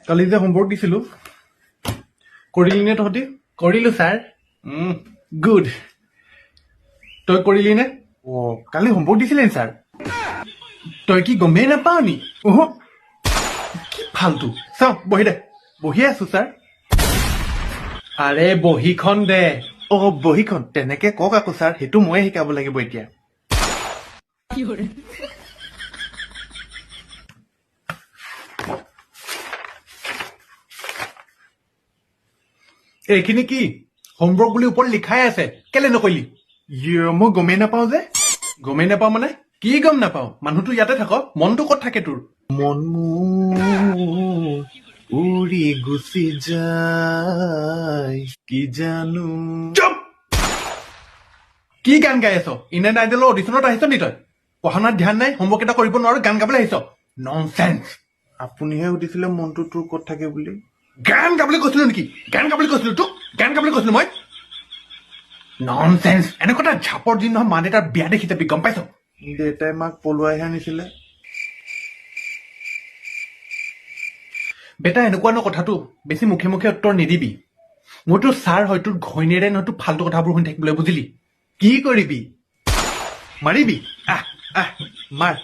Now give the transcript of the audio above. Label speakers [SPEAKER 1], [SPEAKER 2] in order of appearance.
[SPEAKER 1] কালি যে হোমৱৰ্ক দিছিলো কৰিলি নে তহঁতি?
[SPEAKER 2] কৰিলো ছাৰ।
[SPEAKER 1] গুড। তই কৰিলি নে?
[SPEAKER 2] কালি হোমৱৰ্ক দিছিলে নি ছাৰ?
[SPEAKER 1] তই কি গমেই নাপাৱ নি? কি ফাল্টু। চাওঁ বহি দে।
[SPEAKER 2] বহি আছো ছাৰ।
[SPEAKER 1] আৰে বহীখন দে।
[SPEAKER 2] বহীখন তেনেকে কওক আকৌ ছাৰ, সেইটো ময়ে শিকাব লাগিব এতিয়া।
[SPEAKER 1] এইখিনি কি হোমৱৰ্ক বুলি ওপৰত লিখাই আছে, কেলে নকৰিলি?
[SPEAKER 2] মই গমেই নাপাওঁ যে।
[SPEAKER 1] গমেই নাপাওঁ মানে? কি গম নাপাওঁ? মানুহটো ইয়াতে থাক, মনটো ক'ত থাকে তোৰ?
[SPEAKER 2] মন মোৰ উৰি গুচি যায় কি জানো।
[SPEAKER 1] চুপ! কি গান গাই আছ? ইণ্ডিয়ান আইডলৰ অডিশ্যনত আহিছ নি তই? পঢ়া শুনাত ধ্যান নাই, হোমৱৰ্ক এটা কৰিব নোৱাৰ, গান গাবলৈ আহিছ? ননচেন্স।
[SPEAKER 2] আপুনিহে সুধিছিলে মনটো তোৰ ক'ত থাকে বুলি।
[SPEAKER 1] গান গাবলৈ কৈছিলো নেকি? গান গাবলৈ কৈছিলো তোক? গান গাবলৈ কৈছিলো মই? ননচেন্স। এনেকুৱা এটা ঝাপৰ দিন নহয়, মা দেউতাৰ বিয়া দেখি যাবি, গম পাইছ?
[SPEAKER 2] দেউতাই মাক পলুৱাইহে আনিছিলে।
[SPEAKER 1] বেটা এনেকুৱা ন কথাটো, বেছি মুখে মুখে উত্তৰ নিদিবি। মই তোৰ ছাৰ হয়, তোৰ ঘৈণীয়েৰে নহয় তোৰ ফাল্টু কথাবোৰ শুনি থাকিবলৈ, বুজিলি? কি কৰিবি? মাৰিবি?
[SPEAKER 2] মাৰ।